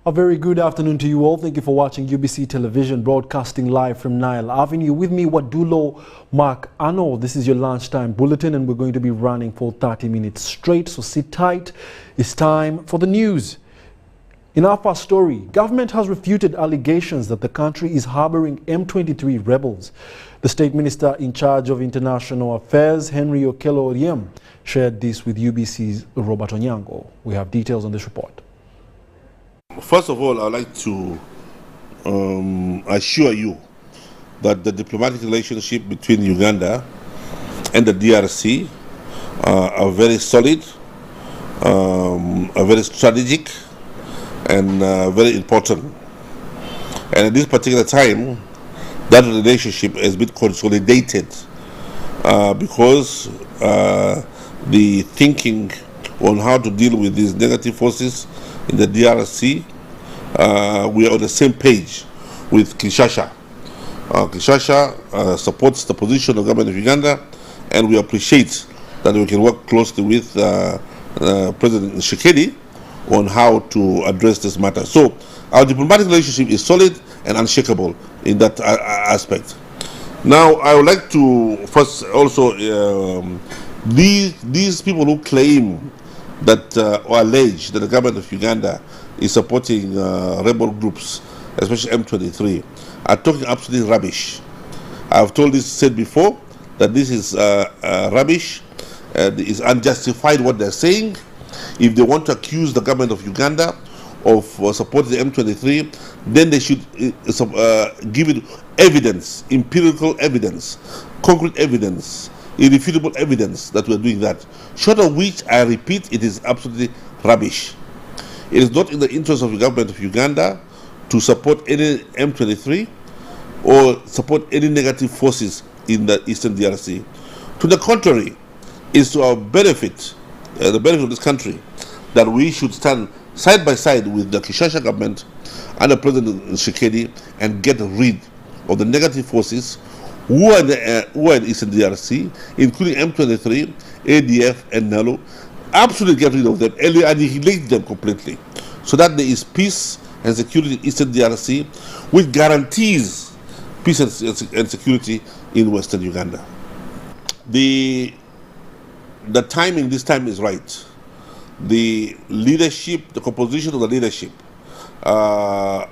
A very good afternoon to you all. Thank you for watching UBC Television, broadcasting live from Nile Avenue. With me, Wadulo, Mark, Arnold. This is your lunchtime bulletin, and we're going to be running for 30 minutes straight, so sit tight. It's time for the news. In our first story, government has refuted allegations that the country is harboring M23 rebels. The State Minister in charge of International Affairs, Henry Okello Oriem, shared this with UBC's Robert Onyango. We have details on this report. First of all, I'd like to assure you that the diplomatic relationship between Uganda and the DRC are very solid, are very strategic, and very important. And at this particular time, that relationship has been consolidated because the thinking on how to deal with these negative forces in the DRC, we are on the same page with Kinshasa. Kinshasa supports the position of the government of Uganda, and we appreciate that we can work closely with President Tshisekedi on how to address this matter. So our diplomatic relationship is solid and unshakable in that aspect. Now, I would like to first also, these people who claim that or allege that the government of Uganda is supporting rebel groups, especially M23, are talking absolutely rubbish. I've said before that this is rubbish. It's unjustified what they're saying. If they want to accuse the government of Uganda of supporting the M23, then they should give it evidence, empirical evidence, concrete evidence, irrefutable evidence that we're doing that. Short of which, I repeat, it is absolutely rubbish. It is not in the interest of the government of Uganda to support any M23 or support any negative forces in the eastern DRC. To the contrary, it's to our benefit, the benefit of this country, that we should stand side by side with the Kinshasa government and the President Tshisekedi and get rid of the negative forces who are in the eastern DRC, including M23, ADF, and NALU. Absolutely get rid of them and annihilate them completely, so that there is peace and security in eastern DRC, which guarantees peace and security in western Uganda. The timing this time is right. The leadership, the composition of the leadership are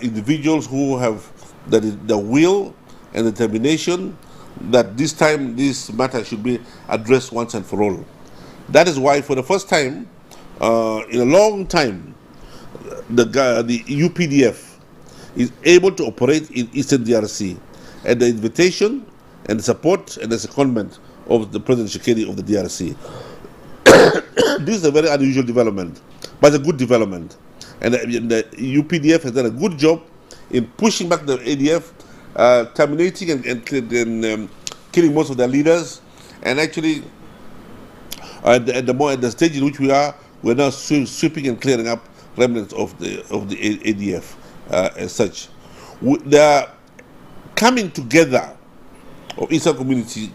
individuals who have the will and determination that this time this matter should be addressed once and for all. That is why, for the first time in a long time, the UPDF is able to operate in eastern DRC at the invitation and the support and the secondment of the President Tshisekedi of the DRC. This is a very unusual development, but a good development. And the UPDF has done a good job in pushing back the ADF, terminating and killing most of their leaders. And actually, at the stage in which we're now sweeping and clearing up remnants of the ADF as such. They are coming together of Eastern community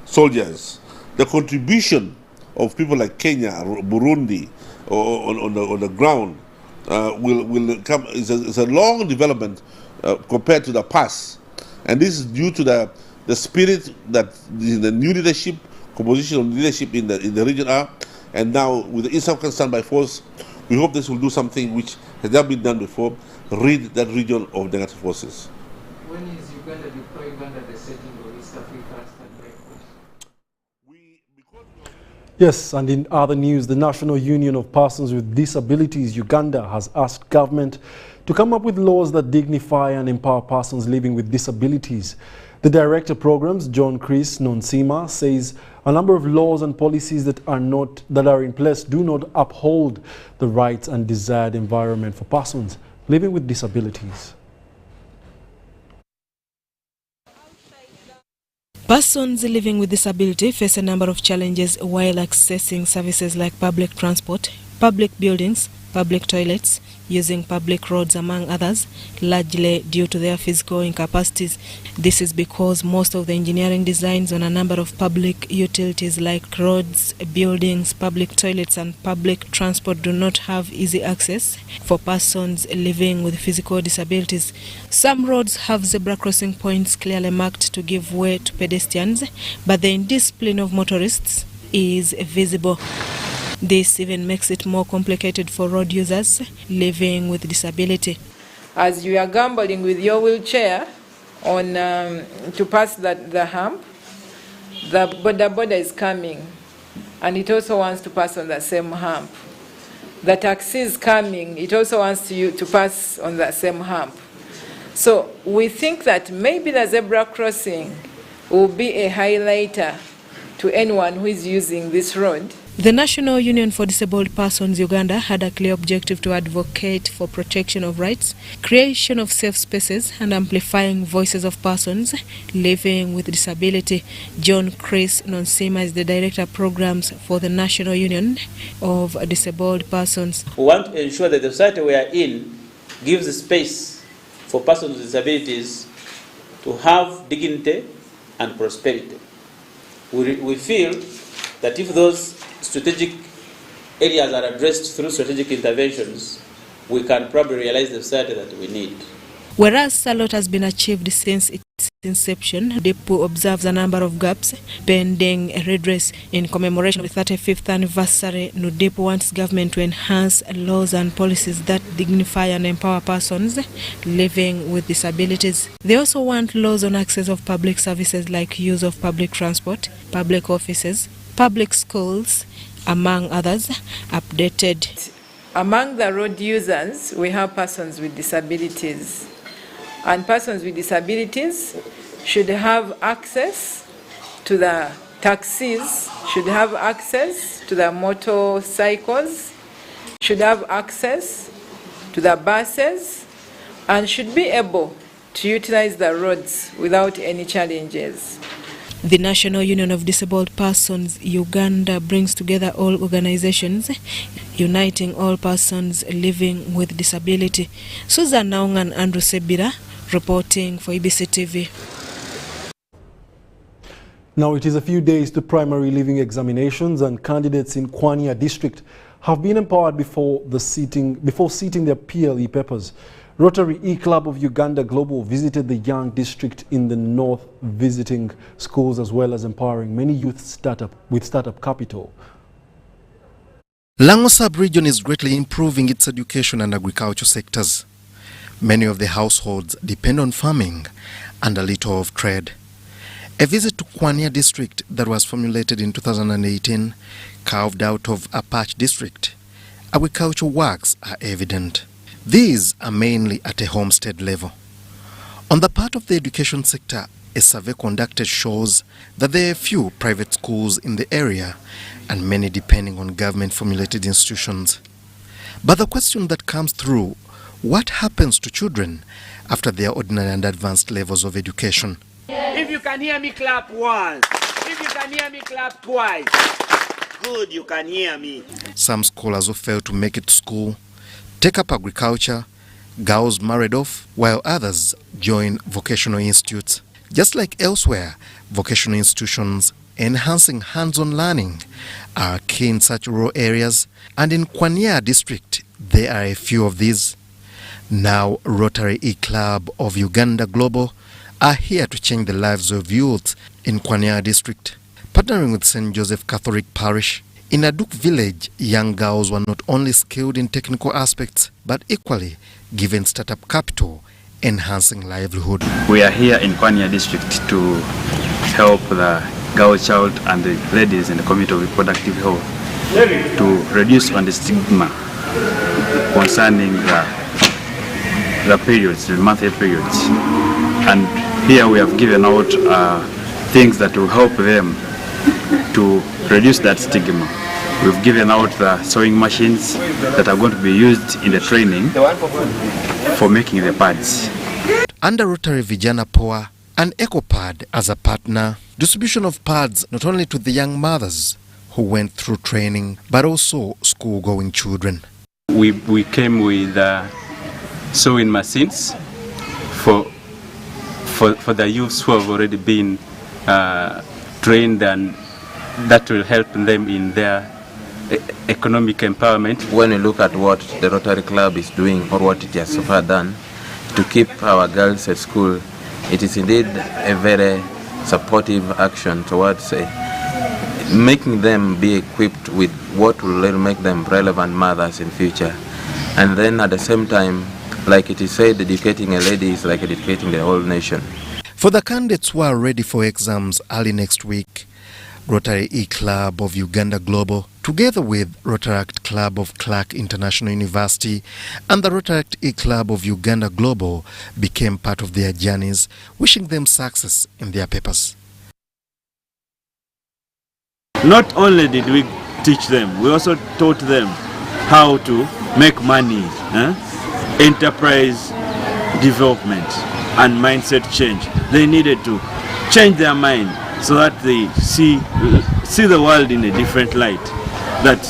soldiers. The contribution of people like Kenya, Burundi, on the ground will come. It's a long development compared to the past, and this is due to the spirit that the new leadership, composition of leadership in the region are, and now with the East African Standby Force, we hope this will do something which has never been done before: rid that region of negative forces. When is Uganda deploying under the setting of East Africa Standby Force? Yes, and in other news, the National Union of Persons with Disabilities, Uganda, has asked government to come up with laws that dignify and empower persons living with disabilities. The Director of Programs, John Chris Nonsima, says a number of laws and policies that are in place do not uphold the rights and desired environment for persons living with disabilities. Persons living with disability face a number of challenges while accessing services like public transport, public buildings, public toilets, using public roads among others, largely due to their physical incapacities. This is because most of the engineering designs on a number of public utilities like roads, buildings, public toilets and public transport do not have easy access for persons living with physical disabilities. Some roads have zebra crossing points clearly marked to give way to pedestrians, but the indiscipline of motorists is visible. This even makes it more complicated for road users living with disability. As you are gambling with your wheelchair on to pass the hump, the border is coming and it also wants to pass on the same hump. The taxi is coming, it also wants to pass on the same hump. So we think that maybe the zebra crossing will be a highlighter to anyone who is using this road. The National Union for Disabled Persons Uganda had a clear objective to advocate for protection of rights, creation of safe spaces and amplifying voices of persons living with disability. John Chris Nonsima is the Director of Programs for the National Union of Disabled Persons. We want to ensure that the society we are in gives space for persons with disabilities to have dignity and prosperity. We feel that if those strategic areas are addressed through strategic interventions, we can probably realize the society that we need. Whereas a lot has been achieved since its inception, DIPU observes a number of gaps pending redress. In commemoration of the 35th anniversary, NUDIPU wants government to enhance laws and policies that dignify and empower persons living with disabilities. They also want laws on access of public services like use of public transport, public offices, public schools, among others, updated. Among the road users, we have persons with disabilities. And persons with disabilities should have access to the taxis, should have access to the motorcycles, should have access to the buses, and should be able to utilize the roads without any challenges. The National Union of Disabled Persons Uganda brings together all organizations, uniting all persons living with disability. Susan Naung and Andrew Sebira reporting for UBC TV. Now it is a few days to primary leaving examinations, and candidates in Kwania district have been empowered before seating their PLE papers. Rotary E-Club of Uganda Global visited the young district in the north, visiting schools as well as empowering many youth with startup capital. Lango sub-region is greatly improving its education and agriculture sectors. Many of the households depend on farming and a little of trade. A visit to Kwania district that was formulated in 2018, carved out of Apache district, agricultural works are evident. These are mainly at a homestead level. On the part of the education sector, a survey conducted shows that there are few private schools in the area and many depending on government-formulated institutions. But the question that comes through, what happens to children after their ordinary and advanced levels of education? If you can hear me, clap once. If you can hear me, clap twice. Good, you can hear me. Some scholars who fail to make it to school take up agriculture, girls married off, while others join vocational institutes. Just like elsewhere, vocational institutions enhancing hands-on learning are key in such rural areas, and in Kwania district there are a few of these. Now Rotary E-Club of Uganda Global are here to change the lives of youth in Kwania district. Partnering with St. Joseph Catholic Parish, in Aduk village, young girls were not only skilled in technical aspects, but equally given startup capital, enhancing livelihood. We are here in Kwania district to help the girl child and the ladies in the community of reproductive health to reduce on the stigma concerning the periods, the monthly periods. And here we have given out things that will help them to reduce that stigma. We've given out the sewing machines that are going to be used in the training for making the pads. Under Rotary Vijana Poa and EcoPad as a partner, distribution of pads not only to the young mothers who went through training, but also school-going children. we came with sewing machines for the youths who have already been trained, and that will help them in their economic empowerment. When you look at what the Rotary Club is doing, or what it has so far done to keep our girls at school, it is indeed a very supportive action towards making them be equipped with what will make them relevant mothers in future. And then at the same time, like it is said, educating a lady is like educating the whole nation. For the candidates who are ready for exams early next week, Rotary E-Club of Uganda Global, together with Rotaract Club of Clark International University and the Rotaract E-Club of Uganda Global, became part of their journeys, wishing them success in their papers. Not only did we teach them, we also taught them how to make money, enterprise development and mindset change. They needed to change their mind so that they see the world in a different light, that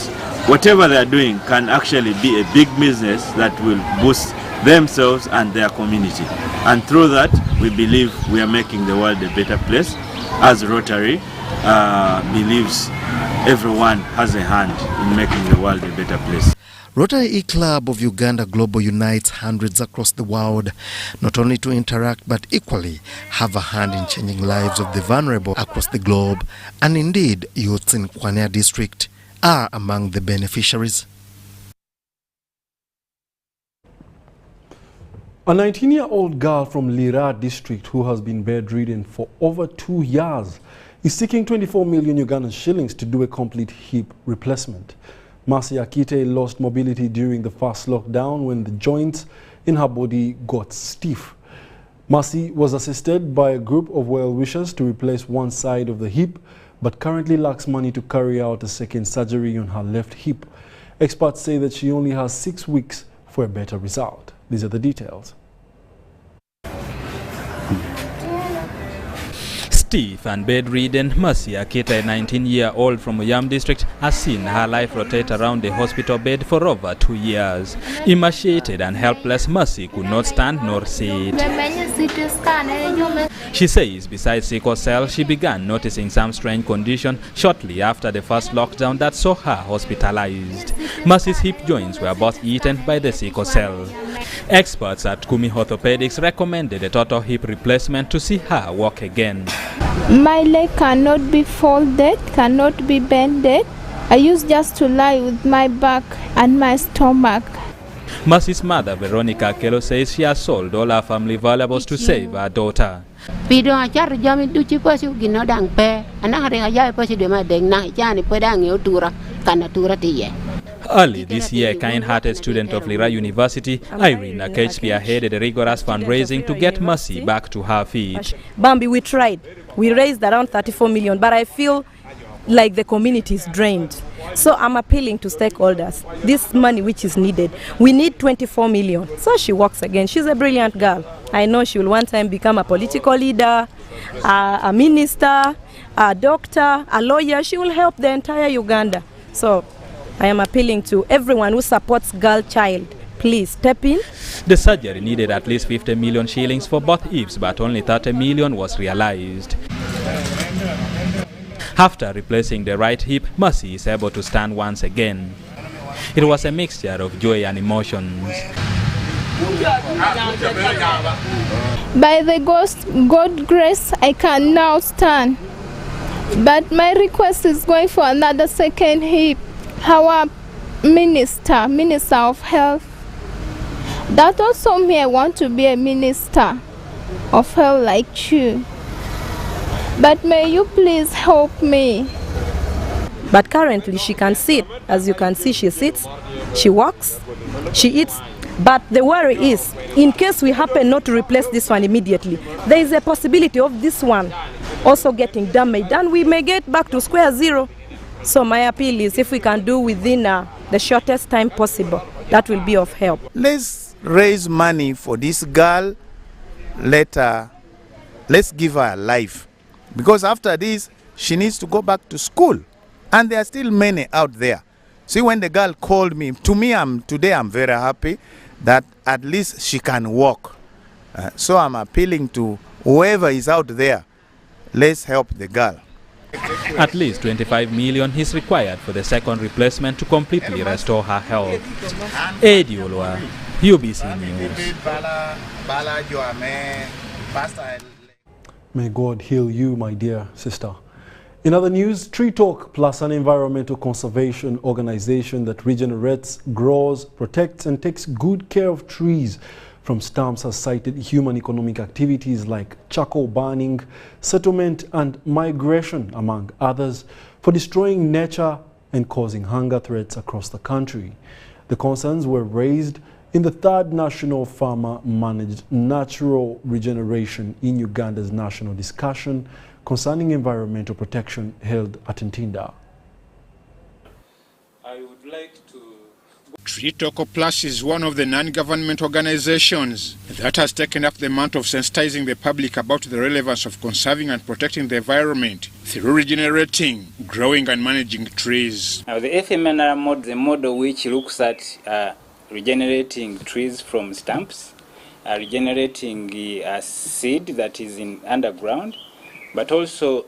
whatever they are doing can actually be a big business that will boost themselves and their community. And through that, we believe we are making the world a better place, as Rotary believes everyone has a hand in making the world a better place. Rotary E-Club of Uganda Global unites hundreds across the world, not only to interact but equally have a hand in changing lives of the vulnerable across the globe, and indeed youths in Kwania district are among the beneficiaries. A 19-year-old girl from Lira district who has been bedridden for over 2 years is seeking 24 million Ugandan shillings to do a complete hip replacement. Mercy Akite lost mobility during the first lockdown when the joints in her body got stiff. Mercy was assisted by a group of well-wishers to replace one side of the hip, but currently lacks money to carry out a second surgery on her left hip. Experts say that she only has 6 weeks for a better result. These are the details. Stiff and bedridden, Mercy Akita, a 19-year-old from Uyam district, has seen her life rotate around the hospital bed for over 2 years. Emaciated and helpless, Mercy could not stand nor sit. She says besides sickle cell, she began noticing some strange condition shortly after the first lockdown that saw her hospitalized. Mercy's hip joints were both eaten by the sickle cell. Experts at Kumi Orthopedics recommended a total hip replacement to see her walk again. My leg cannot be folded, cannot be bended. I used just to lie with my back and my stomach. Mercy's mother, Veronica Kelo, says she has sold all her family valuables to save her daughter. Early this year, a kind-hearted student of Lira University, Irene Akech, spearheaded a rigorous fundraising to get Mercy back to her feet. Bambi, we tried. We raised around 34 million, but I feel like the community is drained. So I'm appealing to stakeholders. This money which is needed, we need 24 million. So she works again. She's a brilliant girl. I know she will one time become a political leader, a minister, a doctor, a lawyer. She will help the entire Uganda. So I am appealing to everyone who supports girl child. Please step in. The surgery needed at least 50 million shillings for both hips, but only 30 million was realized. After replacing the right hip, Mercy is able to stand once again. It was a mixture of joy and emotions. By the God's grace, I can now stand. But my request is going for another second hip. Our Minister of Health, that also me, I want to be a Minister of Health like you. But may you please help me. But currently she can sit. As you can see, she sits, she walks, she eats. But the worry is, in case we happen not to replace this one immediately, there is a possibility of this one also getting damaged, and we may get back to square zero. So my appeal is, if we can do within the shortest time possible, that will be of help. Let's raise money for this girl. Let's give her a life. Because after this, she needs to go back to school. And there are still many out there. See, when the girl called me, today I'm very happy that at least she can walk. So I'm appealing to whoever is out there, let's help the girl. At least 25 million is required for the second replacement to completely restore her health. Eddie Olwa, UBC News. May God heal you, my dear sister. In other news, Tree Talk Plus, an environmental conservation organization that regenerates, grows, protects and takes good care of trees from stumps, has cited human economic activities like charcoal burning, settlement and migration, among others, for destroying nature and causing hunger threats across the country. The concerns were raised in the third National Farmer-Managed Natural Regeneration in Uganda's national discussion concerning environmental protection held at Ntinda. I would like to... Tree Talk Plus is one of the non-government organizations that has taken up the mantle of sensitizing the public about the relevance of conserving and protecting the environment through regenerating, growing and managing trees. Now the FMNR model is a model which looks at regenerating trees from stumps, regenerating a seed that is in underground, but also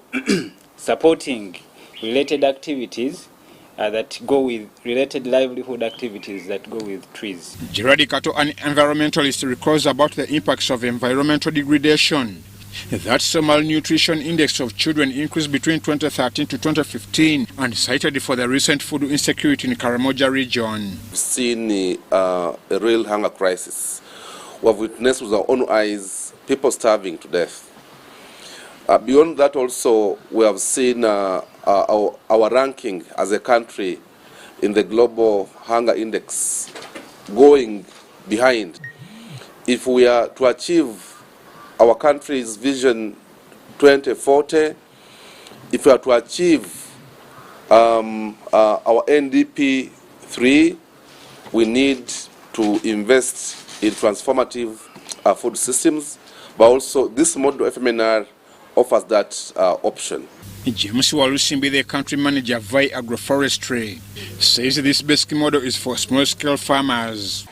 supporting related activities that go with related livelihood activities that go with trees. Gerard Kato, an environmentalist, recalls about the impacts of environmental degradation. That's the malnutrition index of children increased between 2013 to 2015 and cited for the recent food insecurity in Karamoja region. We've seen a real hunger crisis. We have witnessed with our own eyes people starving to death. Beyond that also, we have seen our ranking as a country in the global hunger index going behind. If we are to achieve our country's vision 2040, if we are to achieve our NDP 3, we need to invest in transformative food systems, but also this model of FMNR offers that option. James Walusimbi, the country manager of Vi Agroforestry, says this basic model is for small-scale farmers.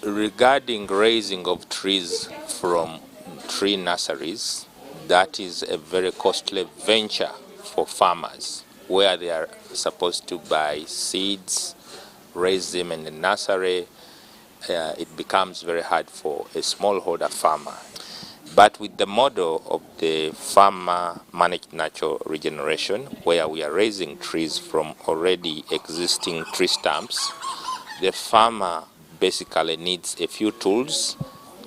Regarding raising of trees from tree nurseries, that is a very costly venture for farmers, where they are supposed to buy seeds, raise them in the nursery. It becomes very hard for a smallholder farmer. But with the model of the farmer-managed natural regeneration, where we are raising trees from already existing tree stumps, the farmer basically needs a few tools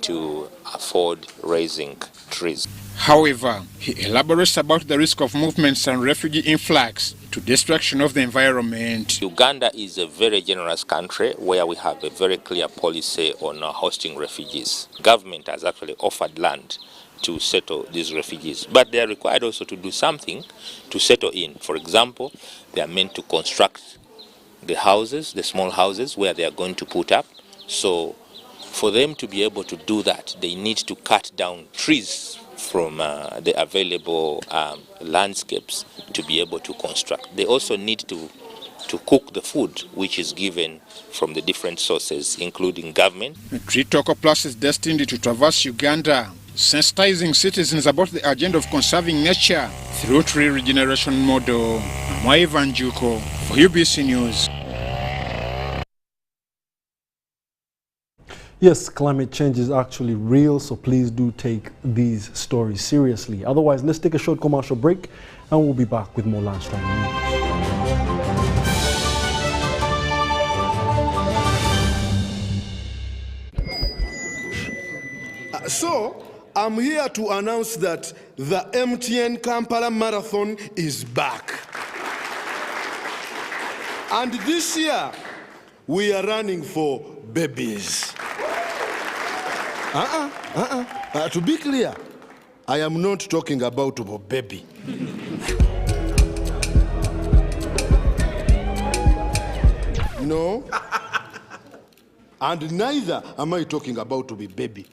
to afford raising trees. However, he elaborates about the risk of movements and refugee influx to destruction of the environment. Uganda is a very generous country where we have a very clear policy on hosting refugees. Government has actually offered land to settle these refugees, but they are required also to do something to settle in. For example, they are meant to construct the houses, the small houses where they are going to put up. So for them to be able to do that, they need to cut down trees from the available landscapes to be able to construct. They also need to cook the food which is given from the different sources, including government. Tree Talk Plus is destined to traverse Uganda, sensitizing citizens about the agenda of conserving nature through tree regeneration model. I'm Ivan Juko for UBC News. Yes, climate change is actually real, so please do take these stories seriously. Otherwise, let's take a short commercial break and we'll be back with more lunchtime news. So, I'm here to announce that the MTN Kampala Marathon is back. And this year, we are running for babies. To be clear, I am not talking about a baby. No. And neither am I talking about to be baby.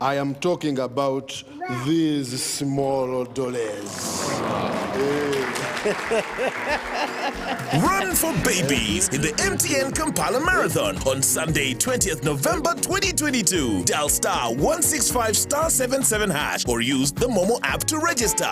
I am talking about these small dollars. Run for babies in the MTN Kampala Marathon on Sunday, 20th November 2022. Dial *165 *77 hash or use the Momo app to register.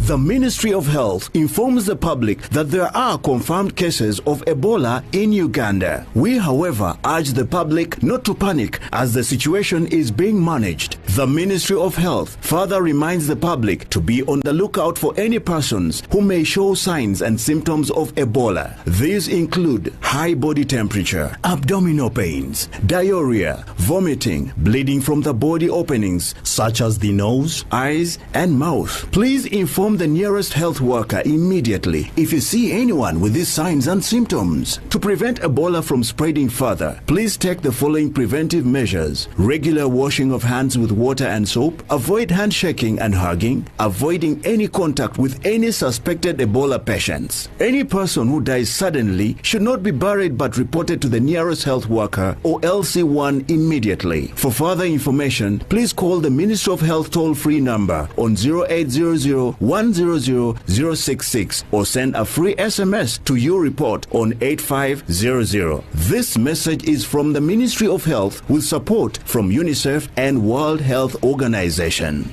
The Ministry of Health informs the public that there are confirmed cases of Ebola in Uganda. We, however, urge the public not to panic as the situation is being managed. The Ministry of Health further reminds the public to be on the lookout for any persons who may show signs and symptoms of Ebola. These include high body temperature, abdominal pains, diarrhea, vomiting, bleeding from the body openings such as the nose, eyes, and mouth. Please inform the nearest health worker immediately if you see anyone with these signs and symptoms. To prevent Ebola from spreading further, please take the following preventive measures: regular washing of hands with water and soap, avoid handshaking and hugging, avoiding any contact with any suspected Ebola patients. Any person who dies suddenly should not be buried but reported to the nearest health worker or LC1 immediately. For further information, please call the Ministry of Health toll-free number on 0800-100-066 or send a free SMS to your report on 8500. This message is from the Ministry of Health with support from UNICEF and World Health Organization.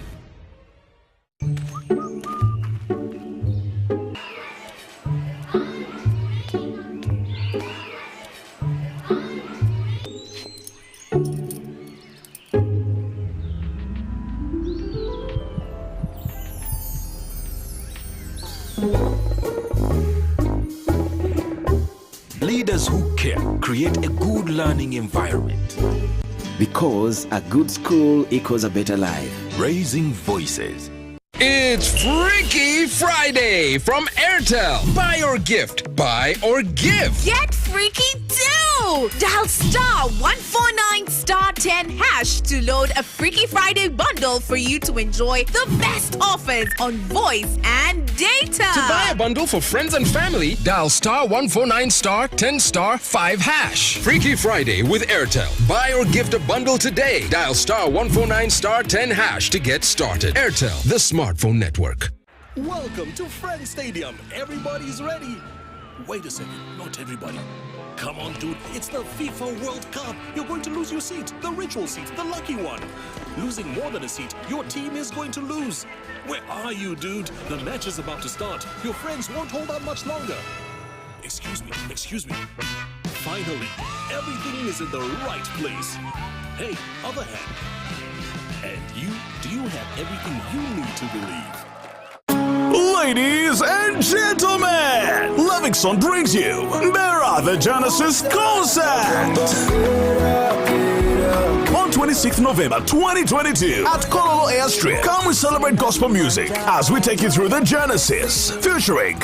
Leaders who care create a good learning environment. Because a good school equals a better life. Raising voices. It's Freaky Friday from Airtel. Buy or gift. Buy or give. Get freaky too! Dial *149*10 hash to load a Freaky Friday bundle for you to enjoy the best offers on voice and data. To buy a bundle for friends and family, dial *149*10*5 hash. Freaky Friday with Airtel. Buy or gift a bundle today. Dial *149*10 hash to get started. Airtel, the smartphone network. Welcome to Friends Stadium. Everybody's ready. Wait a second, not everybody. Come on, dude, it's the FIFA World Cup. You're going to lose your seat, the ritual seat, the lucky one. Losing more than a seat, your team is going to lose. Where are you, dude? The match is about to start. Your friends won't hold out much longer. Excuse me. Finally, everything is in the right place. Hey, other hand. And you, do you have everything you need to believe? Ladies and gentlemen, Livingston brings you Bera the Genesis concert on 26th November 2022 at Kololo Airstrip. Come we celebrate gospel music as we take you through the Genesis, featuring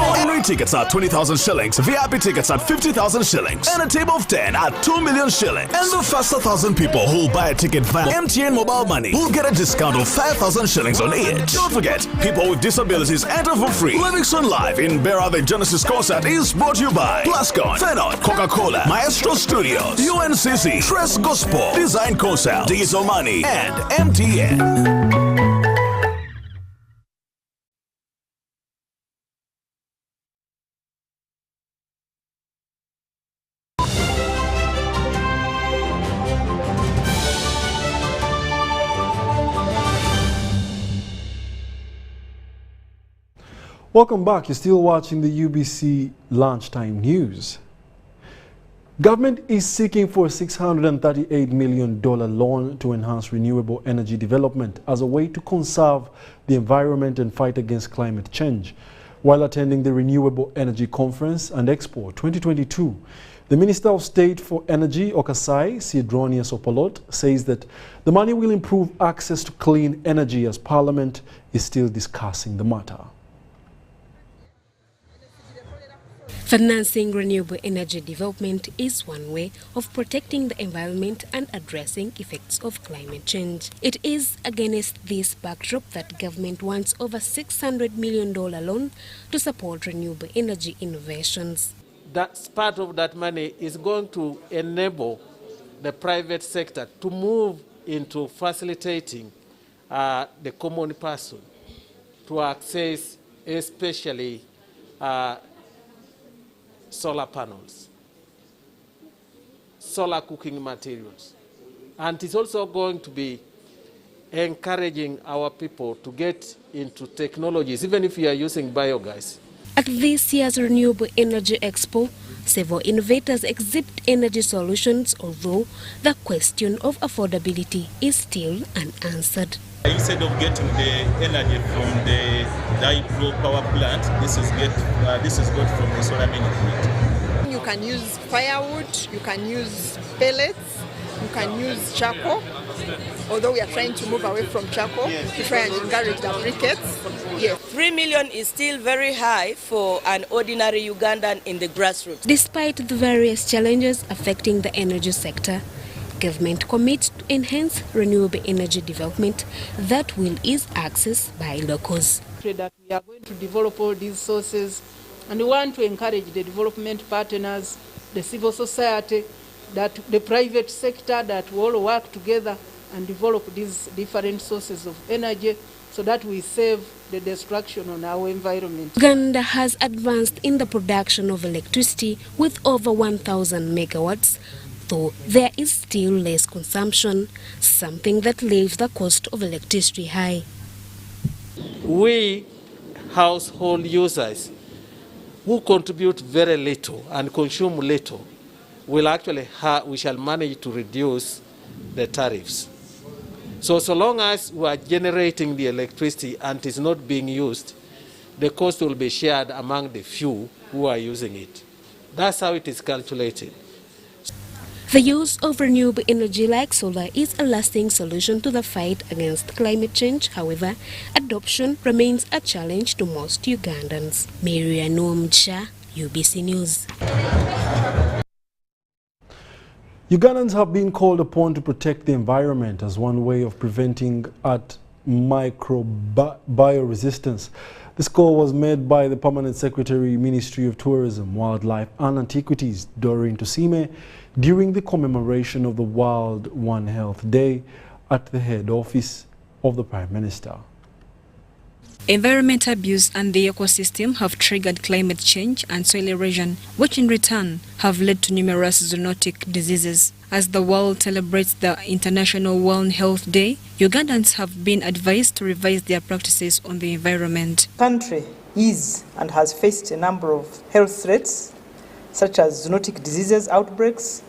ordinary tickets at 20,000 shillings, VIP tickets at 50,000 shillings, and a table of 10 at 2 million shillings. And the first 1,000 people who will buy a ticket via MTN mobile money will get a discount of 5,000 shillings on each. Don't forget, people with disabilities enter for free. Livingston Live in Bera the Genesis concert is brought to you by Plascon, Fenot, Coca-Cola, Maestro Studios, UNCC, Tres Gospel, Design Consel, Diesel Money, and MTN. Welcome back. You're still watching the UBC Lunchtime News. Government is seeking for a $638 million loan to enhance renewable energy development as a way to conserve the environment and fight against climate change. While attending the Renewable Energy Conference and Expo 2022, the Minister of State for Energy, Okasai Siedronia Sopolot, says that the money will improve access to clean energy as Parliament is still discussing the matter. Financing renewable energy development is one way of protecting the environment and addressing effects of climate change. It is against this backdrop that government wants over $600 million loan to support renewable energy innovations. That's part of that money is going to enable the private sector to move into facilitating the common person to access especially solar panels, solar cooking materials. And it's also going to be encouraging our people to get into technologies, even if you are using biogas. At this year's Renewable Energy Expo, several innovators exhibit energy solutions, although the question of affordability is still unanswered. Instead of getting the energy from the hydro power plant, this is got from the solar mini grid. You can use firewood, you can use pellets, you can use charcoal. Although we are trying to move away from charcoal to try and encourage the briquettes. Yes. 3 million is still very high for an ordinary Ugandan in the grassroots. Despite the various challenges affecting the energy sector, government commits to enhance renewable energy development that will ease access by locals. That we are going to develop all these sources, and we want to encourage the development partners, the civil society, that the private sector, that we all work together and develop these different sources of energy so that we save the destruction on our environment. Uganda has advanced in the production of electricity with over 1,000 megawatts, though there is still less consumption, something that leaves the cost of electricity high. We household users who contribute very little and consume little will actually we shall manage to reduce the tariffs. So long as we are generating the electricity and it is not being used, the cost will be shared among the few who are using it. That's how it is calculated. The use of renewable energy like solar is a lasting solution to the fight against climate change. However, adoption remains a challenge to most Ugandans. Maria Nomcha, UBC News. Ugandans have been called upon to protect the environment as one way of preventing microbial-resistance. This call was made by the Permanent Secretary, Ministry of Tourism, Wildlife and Antiquities, Doreen Tusime, during the commemoration of the World One Health Day at the head office of the Prime Minister. Environmental abuse and the ecosystem have triggered climate change and soil erosion, which in return have led to numerous zoonotic diseases. As the world celebrates the International One Health Day, Ugandans have been advised to revise their practices on the environment. The country is and has faced a number of health threats, such as zoonotic diseases outbreaks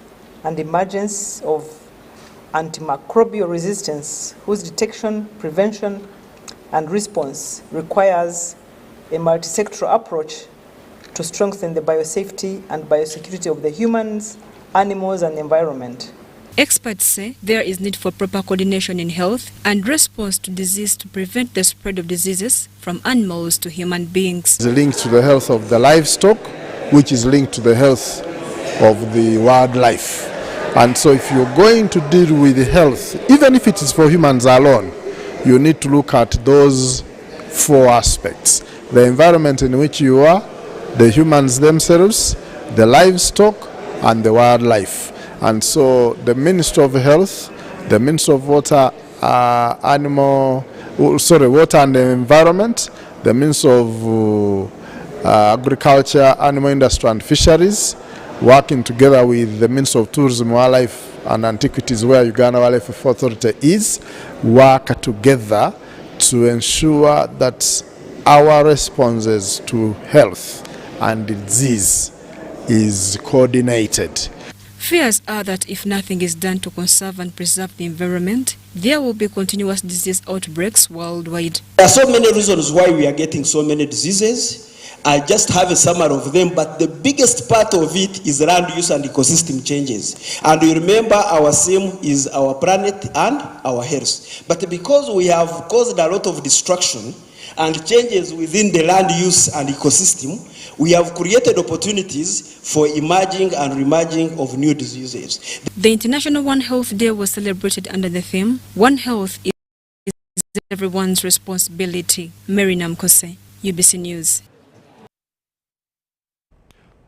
and emergence of antimicrobial resistance, whose detection, prevention, and response requires a multi-sectoral approach to strengthen the biosafety and biosecurity of the humans, animals, and environment. Experts say there is need for proper coordination in health and response to disease to prevent the spread of diseases from animals to human beings. It's linked to the health of the livestock, which is linked to the health of the wildlife. And so if you're going to deal with health, even if it is for humans alone, you need to look at those four aspects: the environment in which you are, the humans themselves, the livestock, and the wildlife. And so the Ministry of Health, the Ministry of Water, Water and Environment, the Ministry of Agriculture, Animal Industry and Fisheries, working together with the Ministry of Tourism, Wildlife and Antiquities, where Uganda Wildlife Authority is, work together to ensure that our responses to health and disease is coordinated. Fears are that if nothing is done to conserve and preserve the environment, there will be continuous disease outbreaks worldwide. There are so many reasons why we are getting so many diseases. I just have a summary of them, but the biggest part of it is land use and ecosystem changes. And you remember our theme is our planet and our health. But because we have caused a lot of destruction and changes within the land use and ecosystem, we have created opportunities for emerging and remerging of new diseases. The International One Health Day was celebrated under the theme, One Health is everyone's responsibility. Mary Namkose, UBC News.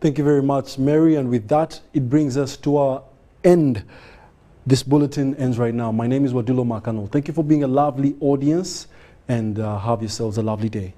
Thank you very much, Mary. And with that, it brings us to our end. This bulletin ends right now. My name is Wadulo Mark Arnold. Thank you for being a lovely audience, and have yourselves a lovely day.